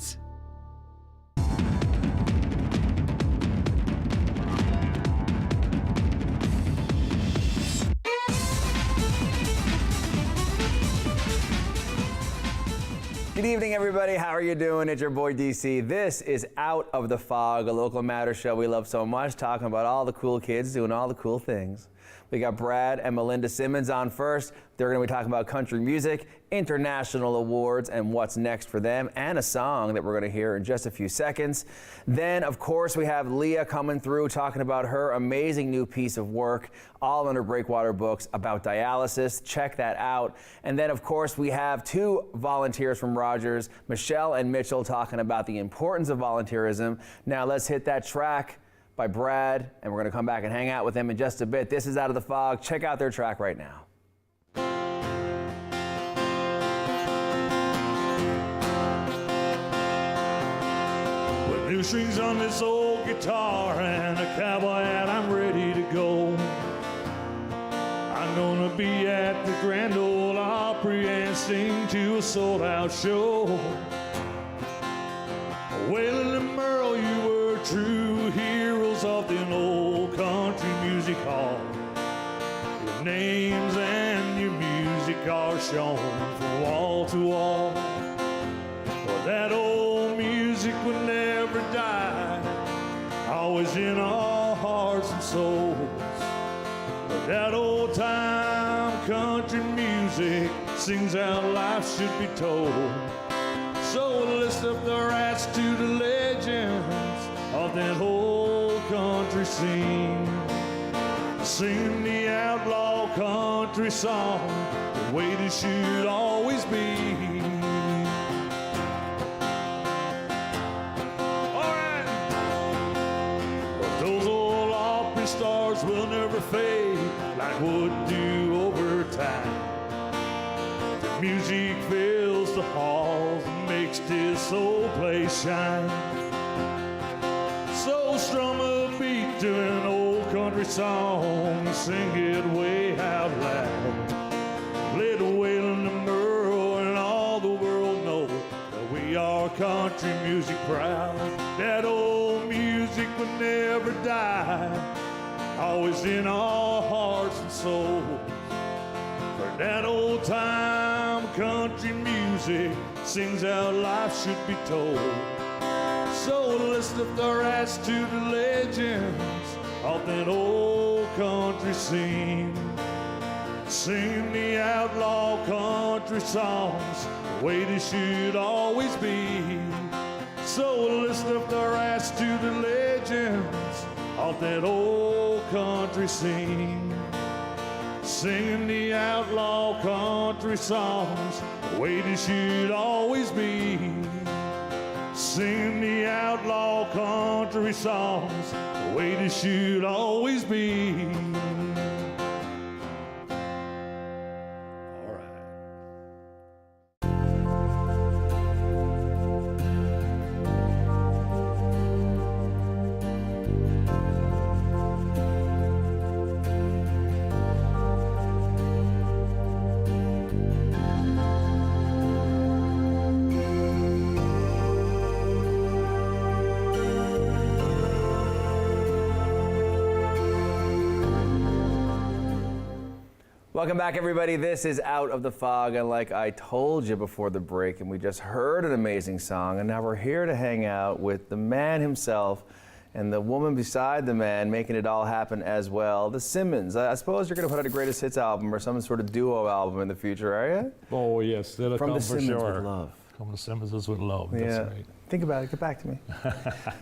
Simmonds. Good evening, everybody. How are you doing? It's your boy DC. This is Out of the Fog, a local matter show we love so much, talking about all the cool kids doing all the cool things. We got Brad and Melinda Simmonds on first. They're going to be talking about country music, international awards, and what's next for them, and a song that we're going to hear in just a few seconds. Then, of course, we have Leah coming through talking about her amazing new piece of work, all under Breakwater Books, about dialysis. Check that out. And then, of course, we have two volunteers from Rogers, Michele and Mitchell, talking about the importance of volunteerism. Now, let's hit that track by Brad, and we're going to come back and hang out with them in just a bit. This is Out of the Fog. Check out their track right now. With new strings on this old guitar and a cowboy hat, I'm ready to go. I'm gonna be at the Grand Ole Opry and sing to a sold-out show. Waylon and Merle, you were true heroes of the old country music hall. Your names and your music are shown from wall to wall. Well, that old music will never die, always in our hearts and souls. But that old time country music sings how life should be told. So we'll lift up their hats to the legends of that whole country scene, singing the outlaw country song the way it should always be. All right. Well, those old Opry stars will never fade like wood do over time. The music fills the halls and makes this old place shine. So strum a beat to an old country song and sing it way out loud. Let Waylon and Merle and all the world know that we are country music proud. That old music will never die, always in our hearts and souls. For that old time country music sings how life should be told. So let's lift our hats to the legends of that old country scene, singing the outlaw country songs the way they should always be. So let's lift our hats to the legends of that old country scene, singing the outlaw country songs the way they should always be. Singing the outlaw country songs the way they should always be. All right. Welcome back, everybody. This is Out of the Fog, and like I told you before the break, and we just heard an amazing song, and now we're here to hang out with the man himself and the woman beside the man making it all happen as well, the Simmonds. I suppose you're going to put out a greatest hits album or some sort of duo album in the future, are you? Oh yes, that'll From come the for Simmonds sure. with love. From the Simmonds with love. Yeah. That's right. Think about it. Get back to me.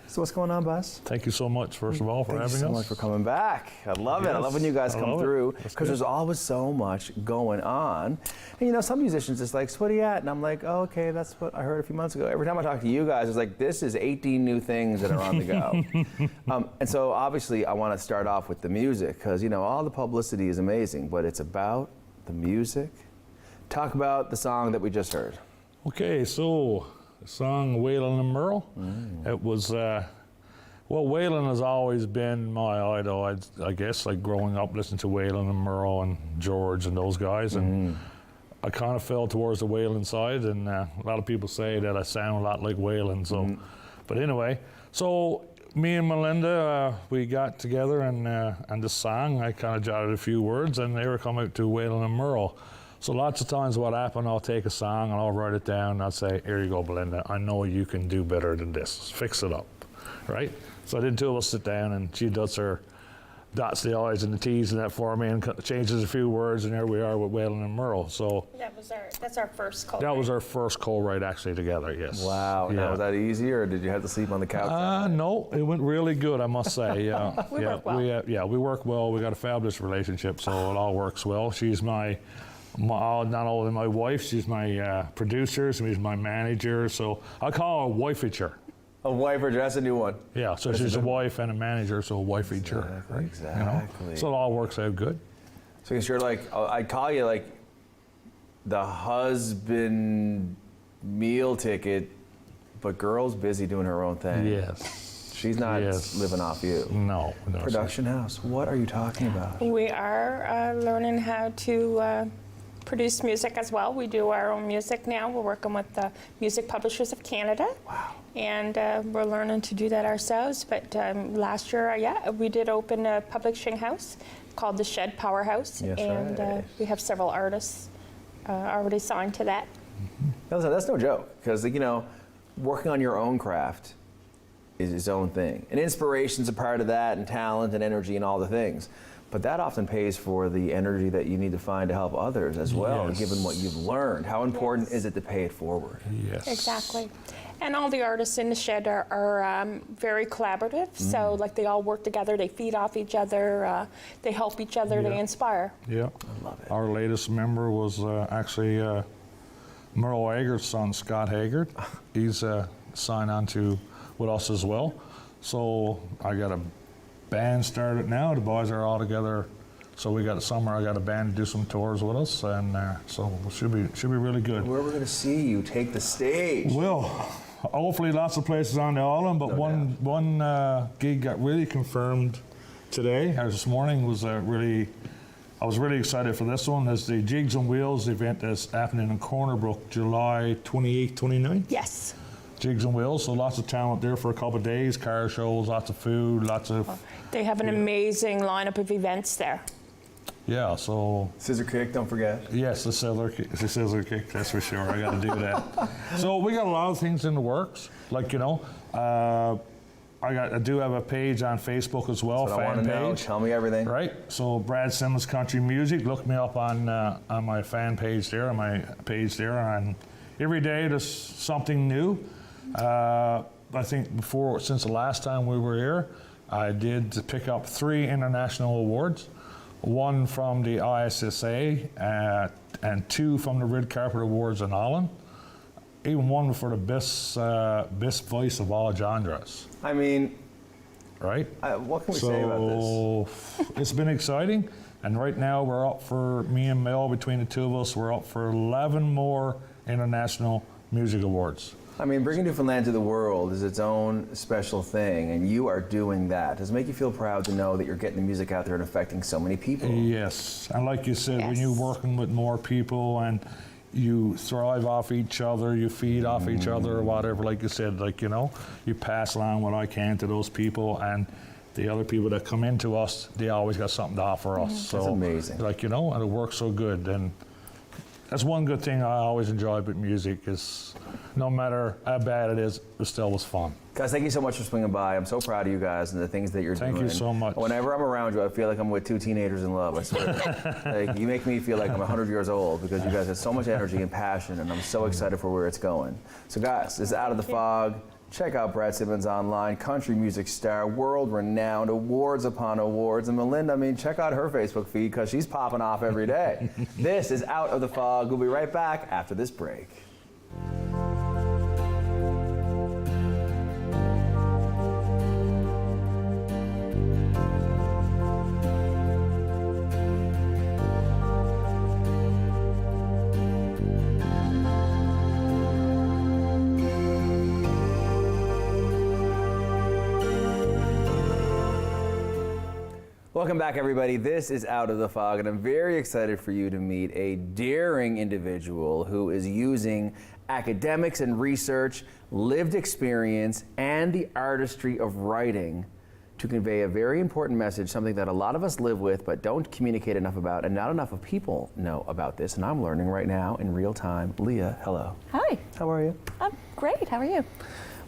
So what's going on, boss? Thank you so much, first of all, for having us. Thank you so much for coming back. I love it. I love when you guys come through because there's always so much going on. And you know, some musicians just like, so what are you at? And I'm like, oh, okay, that's what I heard a few months ago. Every time I talk to you guys, it's like, this is 18 new things that are on the go. And so obviously I want to start off with the music because, you know, all the publicity is amazing, but it's about the music. Talk about the song that we just heard. Okay, so the song Waylon and Merle. It was, well, Waylon has always been my idol, I guess, like growing up listening to Waylon and Merle and George and those guys. And I kind of fell towards the Waylon side, and a lot of people say that I sound a lot like Waylon. So, but anyway, so me and Melinda, we got together and the song. I kind of jotted a few words, and they were coming out to Waylon and Merle. So lots of times what happened, I'll take a song and I'll write it down and I'll say, here you go, Belinda, I know you can do better than this. Fix it up, right? So then two of us sit down and she does her dots the I's and the T's and that for me and changes a few words, and here we are with Waylon and Merle. So that's our first co-write. that was our first co-write actually together, yes. Wow. Yeah. Now, was that easy, or did you have to sleep on the couch? No, it went really good, I must say. Yeah, We work well. We work well. We got a fabulous relationship, so it all works well. She's my not only my wife, she's my producer, she's my manager. So I call her wifeager. A wife, that's a new one. Yeah, so she's a wife and a manager, so wifeager. Exactly. You know? So it all works out good. So because you're like, I call you like the husband meal ticket, but girl's busy doing her own thing. Yes. She's not Yes. living off you. No. Production house, what are you talking about? We are learning how to produce music as well. We do our own music now. We're working with the Music Publishers of Canada. Wow. And we're learning to do that ourselves. But last year, we did open a publishing house called the Shed Powerhouse. Yes, and right. we have several artists already signed to that. That's no joke, because you know, working on your own craft is its own thing. And inspiration's a part of that, and talent and energy and all the things. But that often pays for the energy that you need to find to help others as well, Yes. given what you've learned. How important Yes. is it to pay it forward? Yes. Exactly. And all the artists in the Shed are very collaborative. So like they all work together, they feed off each other, they help each other, they Yeah. inspire. Yeah. I love it. Our latest member was actually Merle Haggard's son, Scott Haggard. He's signed on to with us as well. So I got a band started now. The boys are all together. So we got summer. I got a band to do some tours with us, and so it should be really good. Where we're going to see you take the stage. Well, hopefully lots of places on the island, but one gig got really confirmed today. This morning was I was really excited for this one. It's the Jigs and Wheels event that's happening in Corner Brook, July 28th, 29th. Yes. Jigs and Wheels, so lots of talent there for a couple of days, car shows, lots of food, lots of, They have an amazing lineup of events there. yeah, so, Scissor kick, don't forget. yes, the scissor kick, that's for sure, I gotta do that. So we got a lot of things in the works, like, you know, I do have a page on Facebook as well, That's what I want fan to know. page. Tell me everything. Right, so Brad Simmonds Country Music, look me up on my fan page there, and every day there's something new. I think since the last time we were here, I did pick up 3 international awards, one from the ISSA and 2 from the Red Carpet Awards in Holland, even one for the best voice of all genres, I mean, right? what can we say about this? So it's been exciting, and right now we're up for, me and Mel, between the two of us, we're up for 11 more international music awards. I mean, bringing Newfoundland to the world is its own special thing, and you are doing that. Does it make you feel proud to know that you're getting the music out there and affecting so many people? Yes, and like you said, when you're Yes. working with more people and you thrive off each other, you feed off each other or whatever, like you said, like, you know, you pass along what I can to those people, and the other people that come into us, they always got something to offer us. So, That's amazing. Like, you know, and it works so good. And that's one good thing I always enjoy about music is no matter how bad it is, it still was fun. Guys, thank you so much for swinging by. I'm so proud of you guys and the things that you're doing. Thank you so much. Whenever I'm around you, I feel like I'm with 2 teenagers in love, I swear. Like, you make me feel like I'm 100 years old because you guys have so much energy and passion, and I'm so excited for where it's going. So guys, this is Out of the Fog. Check out Brad Simmonds online, country music star, world-renowned, awards upon awards. And Melinda, I mean, check out her Facebook feed because she's popping off every day. This is Out of the Fog. We'll be right back after this break. Welcome back, everybody. This is Out of the Fog, and I'm very excited for you to meet a daring individual who is using academics and research, lived experience, and the artistry of writing to convey a very important message, something that a lot of us live with but don't communicate enough about, and not enough of people know about this, and I'm learning right now in real time. Leah, hello. Hi. How are you? I'm great. How are you?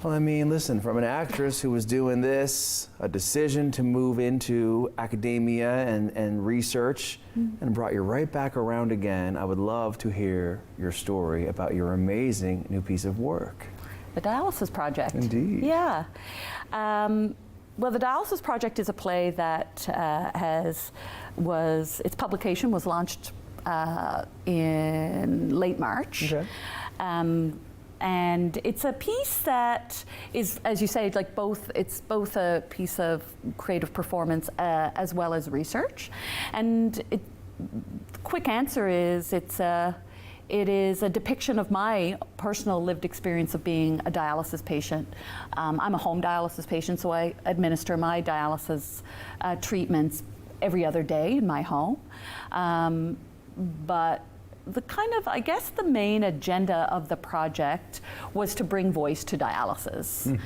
Well, I mean, listen, from an actress who was doing this, a decision to move into academia and research, and brought you right back around again, I would love to hear your story about your amazing new piece of work. The Dialysis Project. Indeed. Yeah. Well, the Dialysis Project is a play that its publication was launched in late March. Okay. And it's a piece that is, as you say, like it's both a piece of creative performance as well as research. And the quick answer is it is a depiction of my personal lived experience of being a dialysis patient. I'm a home dialysis patient, so I administer my dialysis treatments every other day in my home. But I guess the main agenda of the project was to bring voice to dialysis.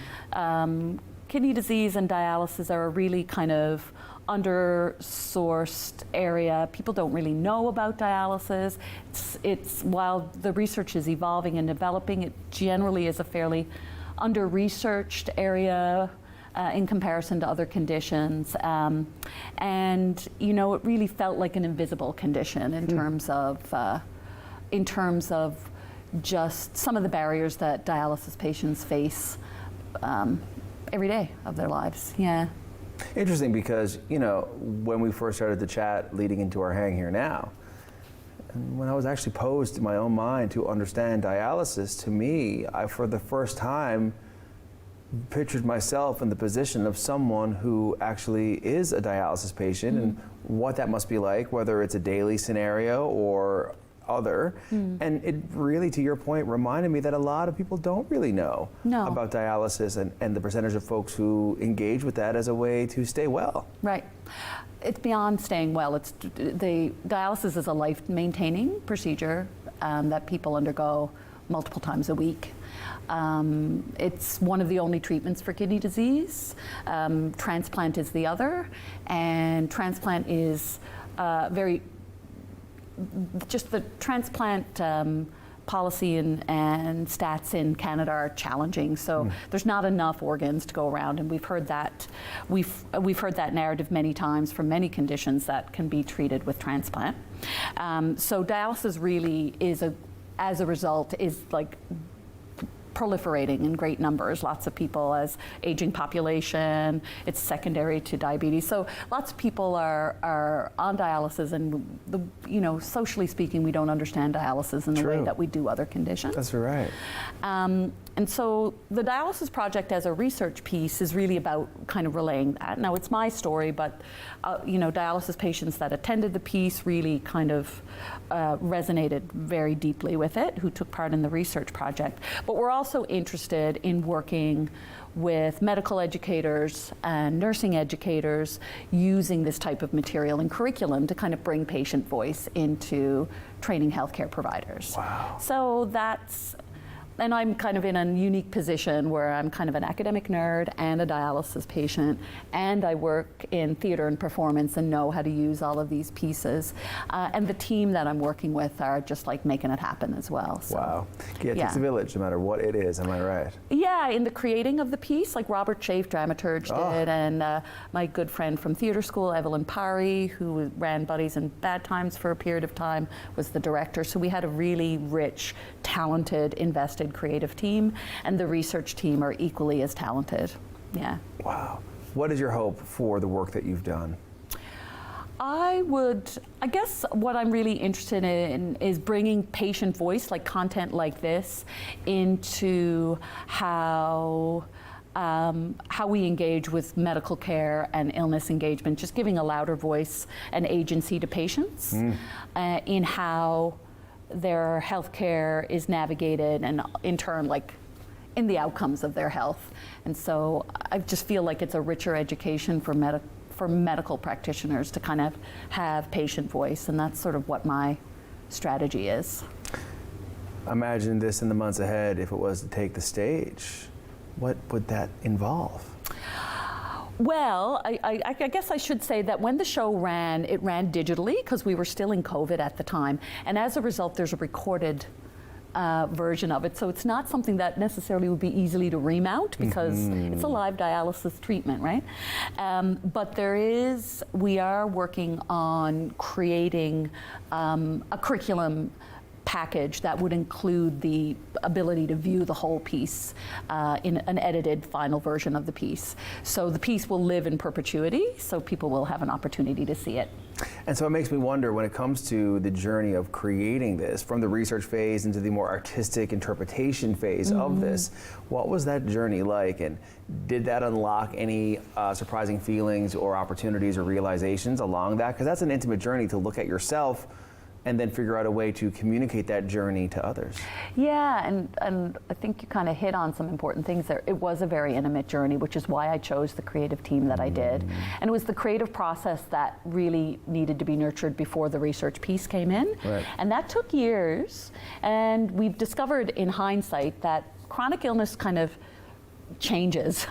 Kidney disease and dialysis are a really kind of under-sourced area. People don't really know about dialysis. While the research is evolving and developing, it generally is a fairly under-researched area in comparison to other conditions. And you know, it really felt like an invisible condition in terms of just some of the barriers that dialysis patients face every day of their lives. Yeah. Interesting, because, you know, when we first started the chat leading into our hang here now, and when I was actually posed in my own mind to understand dialysis, to me, I, for the first time, pictured myself in the position of someone who actually is a dialysis patient and what that must be like, whether it's a daily scenario or other. And it really, to your point, reminded me that a lot of people don't really know about dialysis and the percentage of folks who engage with that as a way to stay well. Right. It's beyond staying well. The dialysis is a life-maintaining procedure that people undergo multiple times a week. It's one of the only treatments for kidney disease. Transplant is the other, and transplant is just the transplant policy and stats in Canada are challenging. So there's not enough organs to go around, and we've heard that narrative many times for many conditions that can be treated with transplant. So dialysis really is as a result is like proliferating in great numbers. Lots of people, as aging population, it's secondary to diabetes. So lots of people are on dialysis, and socially speaking, we don't understand dialysis in the way that we do other conditions. That's right. And so the Dialysis Project as a research piece is really about kind of relaying that. Now, it's my story, but dialysis patients that attended the piece really kind of resonated very deeply with it, who took part in the research project. But we're also interested in working with medical educators and nursing educators using this type of material and curriculum to kind of bring patient voice into training healthcare providers. Wow. So and I'm kind of in a unique position where I'm kind of an academic nerd and a dialysis patient, and I work in theater and performance and know how to use all of these pieces. And the team that I'm working with are just like making it happen as well. So, wow. It takes a village, no matter what it is, am I right? Yeah, in the creating of the piece, like Robert Chafe, dramaturge, did, and my good friend from theater school, Evelyn Parry, who ran Buddies in Bad Times for a period of time, was the director. So we had a really rich, talented, invested creative team, and the research team are equally as talented. Yeah. Wow. What is your hope for the work that you've done? I guess what I'm really interested in is bringing patient voice, like content like this, into how we engage with medical care and illness engagement, just giving a louder voice and agency to patients in how their healthcare is navigated, and in turn, like in the outcomes of their health. And so I just feel like it's a richer education for for medical practitioners to kind of have patient voice, and that's sort of what my strategy is. Imagine this in the months ahead if it was to take the stage. What would that involve? Well, I guess I should say that when the show ran, it ran digitally because we were still in COVID at the time. And as a result, there's a recorded version of it. So it's not something that necessarily would be easily to remount because it's a live dialysis treatment, right? But we are working on creating a curriculum package that would include the ability to view the whole piece in an edited final version of the piece. So the piece will live in perpetuity, so people will have an opportunity to see it. And so it makes me wonder, when it comes to the journey of creating this, from the research phase into the more artistic interpretation phase of this, what was that journey like? And did that unlock any surprising feelings or opportunities or realizations along that? Because that's an intimate journey to look at yourself and then figure out a way to communicate that journey to others. Yeah, and I think you kind of hit on some important things there. It was a very intimate journey, which is why I chose the creative team that I did. And it was the creative process that really needed to be nurtured before the research piece came in. Right. And that took years. And we've discovered in hindsight that chronic illness kind of changes,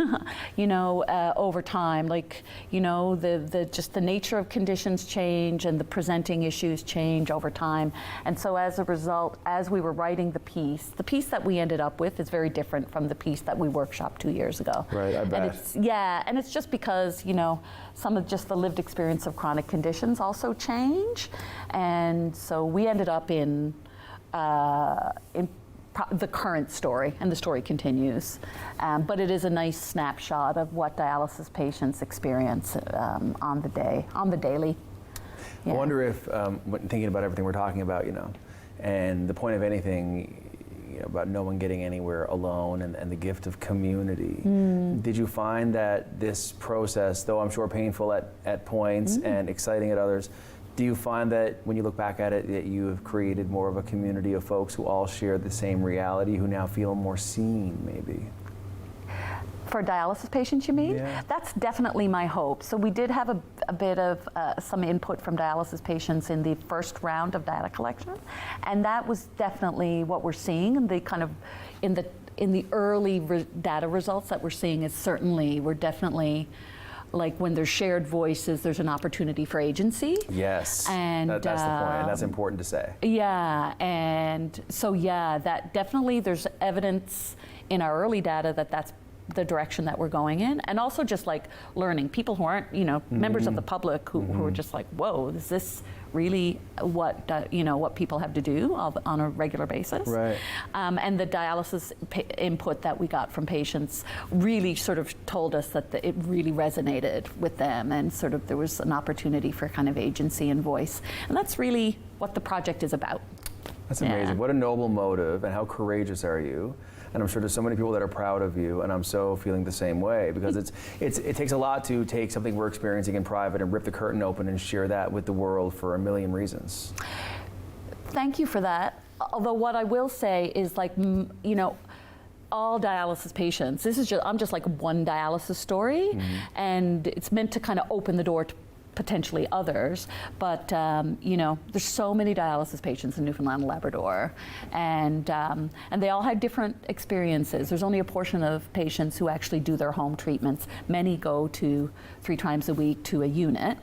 over time. Like, just the nature of conditions change and the presenting issues change over time. And so as a result, as we were writing the piece that we ended up with is very different from the piece that we workshopped 2 years ago. Right, I bet. And it's just because, some of just the lived experience of chronic conditions also change. And so we ended up in the current story, and the story continues. But it is a nice snapshot of what dialysis patients experience on the daily. Yeah. I wonder if, when thinking about everything we're talking about, and the point of anything, about no one getting anywhere alone and the gift of community. Did you find that this process, though I'm sure painful at points and exciting at others, do you find that when you look back at it, that you have created more of a community of folks who all share the same reality, who now feel more seen, maybe? For dialysis patients, you mean? Yeah. That's definitely my hope. So we did have a bit of some input from dialysis patients in the first round of data collection, and that was definitely what we're seeing. And in the early data results that we're seeing is certainly, we're definitely, like, when there's shared voices, there's an opportunity for agency. Yes, and that's the point, and that's important to say. Yeah, and so that definitely there's evidence in our early data that that's the direction that we're going in, and also just like learning. People who aren't, members of the public who are just like, whoa, is this really what what people have to do on a regular basis? Right. And the dialysis input that we got from patients really sort of told us that it really resonated with them, and sort of there was an opportunity for kind of agency and voice, and that's really what the project is about. That's amazing. What a noble motive, and how courageous are you? And I'm sure there's so many people that are proud of you, and I'm so feeling the same way, because it takes a lot to take something we're experiencing in private and rip the curtain open and share that with the world for a million reasons. Thank you for that. Although what I will say is, like, all dialysis patients, I'm just like one dialysis story, and it's meant to kind of open the door to potentially others, but there's so many dialysis patients in Newfoundland and Labrador, and they all have different experiences. There's only a portion of patients who actually do their home treatments. Many go to 3 times a week to a unit,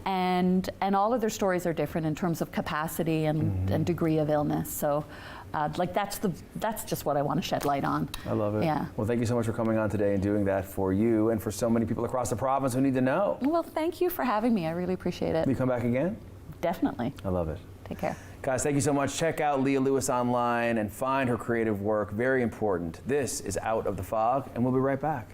and all of their stories are different in terms of capacity and degree of illness. So that's just what I want to shed light on. I love it. Yeah. Well, thank you so much for coming on today and doing that for you and for so many people across the province who need to know. Well, thank you for having me. I really appreciate it. Will you come back again? Definitely. I love it. Take care. Guys, thank you so much. Check out Leah Lewis online and find her creative work. Very important. This is Out of the Fog, and we'll be right back.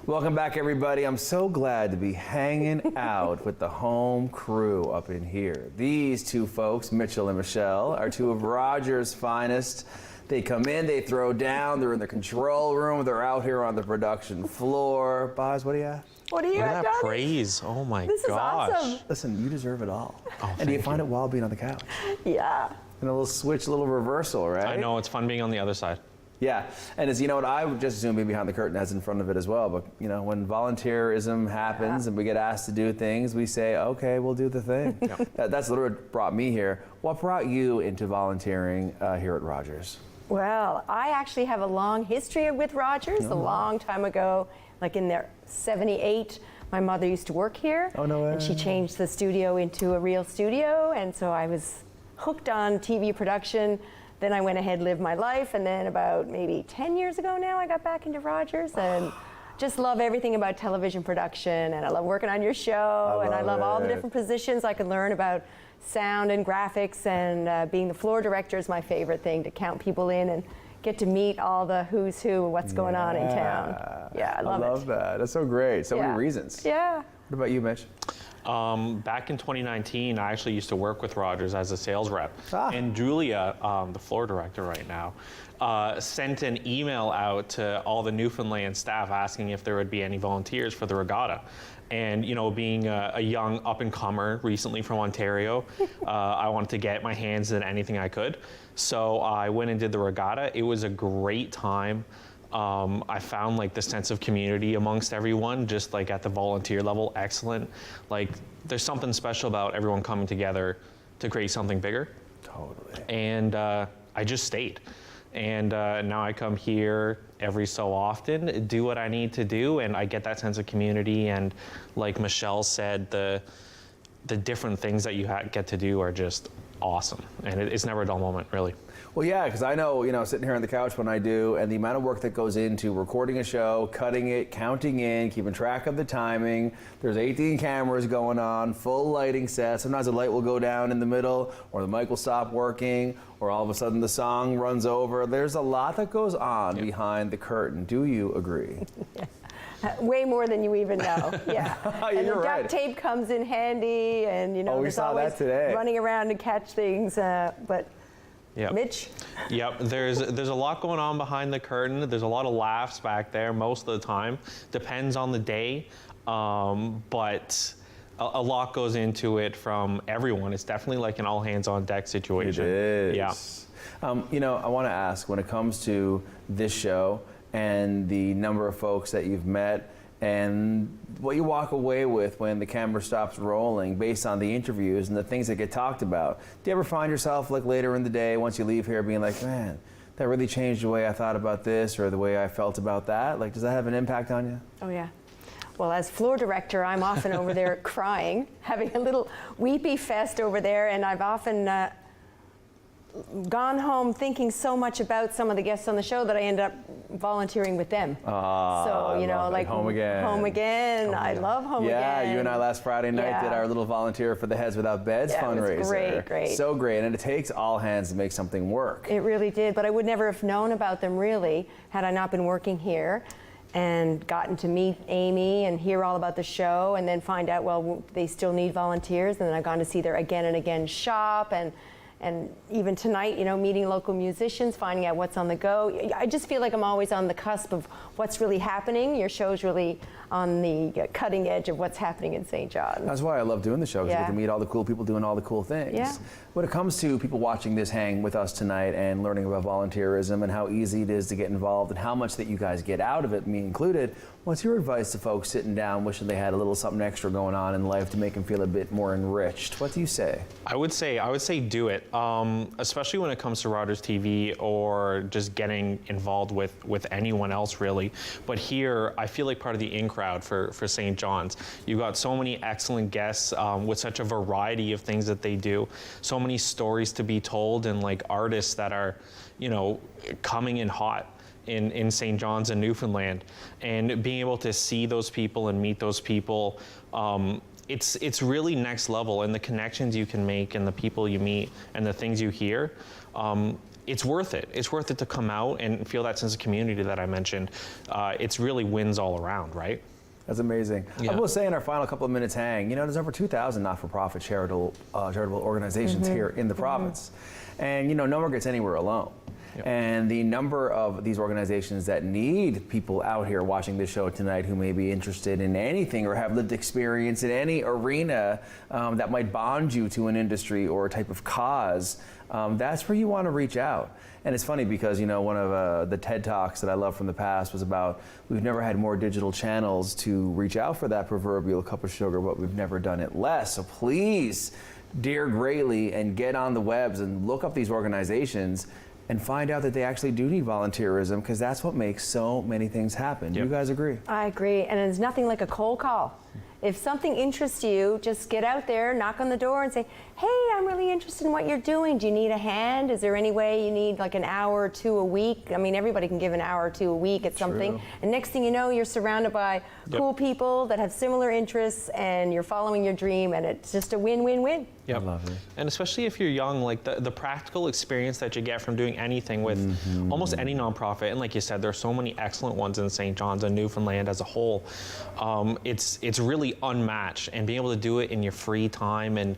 Welcome back, everybody. I'm so glad to be hanging out with the home crew up in here. These two folks, Mitchell and Michele, are two of Rogers' finest. They come in, they throw down, they're in the control room, they're out here on the production floor. Boz, what do you have? What do you Look at have, that Don-E? praise. Oh my This is gosh. awesome. Listen, you deserve it all. Oh, and do you thank find you. it while being on the couch? Yeah. And a little switch, a little reversal, right? I know, it's fun being on the other side. Yeah, and as you know what, I would just assume being behind the curtain as in front of it as well. But you know, when volunteerism happens and we get asked to do things, we say, okay, we'll do the thing. That's literally what brought me here. What brought you into volunteering here at Rogers? Well, I actually have a long history with Rogers. A long time ago, like in their 78, my mother used to work here. Oh, no way. And she changed the studio into a real studio, and so I was hooked on TV production. Then I went ahead, lived my life, and then about maybe 10 years ago now, I got back into Rogers, and just love everything about television production, and I love working on your show, and I love all the different positions I could learn about sound and graphics, and being the floor director is my favorite thing, to count people in and get to meet all the who's who, what's going on in town. Yeah, I love it. that. That's so great. So many Yeah. reasons. Yeah. What about you, Mitch? Back in 2019, I actually used to work with Rogers as a sales rep. Ah. And Julia, the floor director right now, sent an email out to all the Newfoundland staff asking if there would be any volunteers for the regatta. And you know, being a young up-and-comer recently from Ontario, I wanted to get my hands in anything I could. So I went and did the regatta. It was a great time. I found like the sense of community amongst everyone, just like at the volunteer level, excellent. Like there's something special about everyone coming together to create something bigger. Totally. And I just stayed. And now I come here every so often, do what I need to do, and I get that sense of community. And like Michele said, the different things that you get to do are just awesome. And it's never a dull moment, really. Well, yeah, because I know, you know, sitting here on the couch when I do, and the amount of work that goes into recording a show, cutting it, counting in, keeping track of the timing. There's 18 cameras going on, full lighting set. Sometimes the light will go down in the middle, or the mic will stop working, or all of a sudden the song runs over. There's a lot that goes on behind the curtain. Do you agree? Way more than you even know. Yeah. And You're the right. duct tape comes in handy, and you know, Oh, we there's saw that always today. running around to catch things. But Yep. Mitch? Yep, there's a lot going on behind the curtain. There's a lot of laughs back there most of the time. Depends on the day, but a lot goes into it from everyone. It's definitely like an all hands on deck situation. It is. Yeah. You know, I want to ask, when it comes to this show and the number of folks that you've met and what you walk away with when the camera stops rolling based on the interviews and the things that get talked about, do you ever find yourself like later in the day once you leave here being like, man, that really changed the way I thought about this or the way I felt about that? Like, does that have an impact on you? Oh, yeah. Well, as floor director, I'm often over there crying, having a little weepy fest over there, and I've often gone home thinking so much about some of the guests on the show that I end up volunteering with them. So, you know, love it. like Home Again. Home Again. I love Home Yeah, Again. you and I last Friday night Yeah. did our little volunteer for the Heads Without Beds Yeah, it was fundraiser. great. So great, and it takes all hands to make something work. It really did, but I would never have known about them really had I not been working here and gotten to meet Amy and hear all about the show and then find out, well, they still need volunteers, and then I've gone to see their Again and Again shop and even tonight, you know, meeting local musicians, finding out what's on the go. I just feel like I'm always on the cusp of what's really happening. Your show's really on the cutting edge of what's happening in St. John. That's why I love doing the show, because you Yeah. get to meet all the cool people doing all the cool things. Yeah. When it comes to people watching this hang with us tonight and learning about volunteerism and how easy it is to get involved and how much that you guys get out of it, me included, what's your advice to folks sitting down wishing they had a little something extra going on in life to make them feel a bit more enriched? What do you say? I would say do it, especially when it comes to Rogers TV or just getting involved with anyone else really. But here, I feel like part of the in crowd for St. John's. You've got so many excellent guests with such a variety of things that they do, so many stories to be told, and like artists that are, you know, coming in hot in St. John's and Newfoundland, and being able to see those people and meet those people. It's really next level, and the connections you can make and the people you meet and the things you hear, it's worth it. It's worth it to come out and feel that sense of community that I mentioned. It's really wins all around, right? That's amazing. Yeah. I will say in our final couple of minutes hang, you know, there's over 2,000 not-for-profit charitable organizations here in the province. And, you know, no one gets anywhere alone. And the number of these organizations that need people out here watching this show tonight who may be interested in anything or have lived experience in any arena that might bond you to an industry or a type of cause, that's where you want to reach out. And it's funny because, you know, one of the TED Talks that I love from the past was about we've never had more digital channels to reach out for that proverbial cup of sugar, but we've never done it less. So please, dare greatly and get on the webs and look up these organizations and find out that they actually do need volunteerism, because that's what makes so many things happen. Do you guys agree? I agree, and there's nothing like a cold call. If something interests you, just get out there, knock on the door and say, hey, I'm really interested in what you're doing. Do you need a hand? Is there any way you need like an hour or two a week? I mean, everybody can give an hour or two a week at something. True. And next thing you know, you're surrounded by cool people that have similar interests, and you're following your dream, and it's just a win-win-win. Yep. I love it. And especially if you're young, like the practical experience that you get from doing anything with almost any nonprofit, and like you said, there are so many excellent ones in St. John's and Newfoundland as a whole. It's really unmatched, and being able to do it in your free time and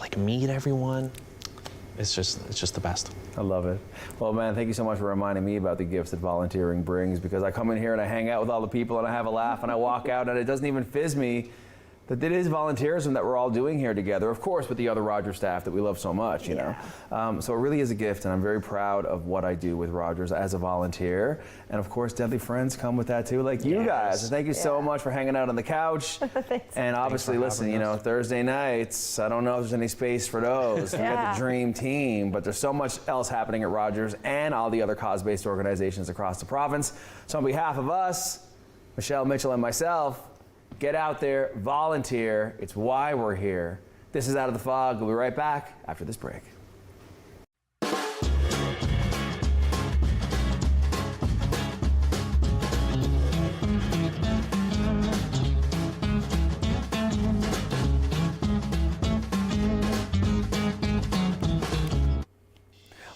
like meet everyone, it's just the best. I love it. Well, man, thank you so much for reminding me about the gifts that volunteering brings, because I come in here and I hang out with all the people and I have a laugh and I walk out and it doesn't even fizz me that it is volunteerism that we're all doing here together, of course, with the other Rogers staff that we love so much, you know. So it really is a gift, and I'm very proud of what I do with Rogers as a volunteer. And of course, deadly friends come with that too, like you guys. So thank you so much for hanging out on the couch. And obviously, listen, you know, Thursday nights, I don't know if there's any space for those. We got the dream team, but there's so much else happening at Rogers and all the other cause-based organizations across the province. So on behalf of us, Michele, Mitchell, and myself, get out there, volunteer. It's why we're here. This is Out of the Fog. We'll be right back after this break.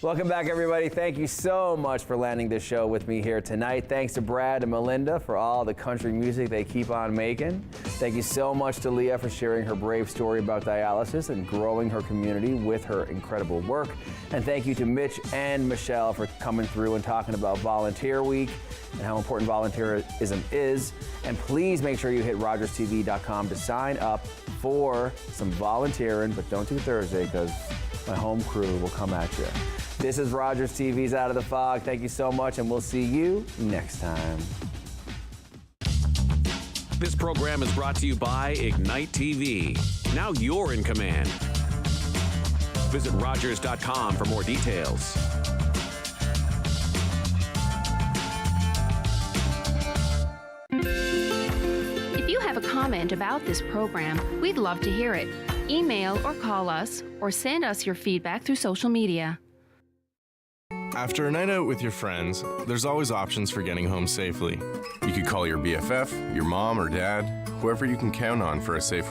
Welcome back, everybody. Thank you so much for landing this show with me here tonight. Thanks to Brad and Melinda for all the country music they keep on making. Thank you so much to Leah for sharing her brave story about dialysis and growing her community with her incredible work. And thank you to Mitch and Michele for coming through and talking about Volunteer Week and how important volunteerism is. And please make sure you hit rogerstv.com to sign up for some volunteering, but don't do Thursday because my home crew will come at you. This is Rogers TV's Out of the Fog. Thank you so much, and we'll see you next time. This program is brought to you by Ignite TV. Now you're in command. Visit Rogers.com for more details. If you have a comment about this program, we'd love to hear it. Email or call us, or send us your feedback through social media. After a night out with your friends, there's always options for getting home safely. You could call your BFF, your mom or dad, whoever you can count on for a safe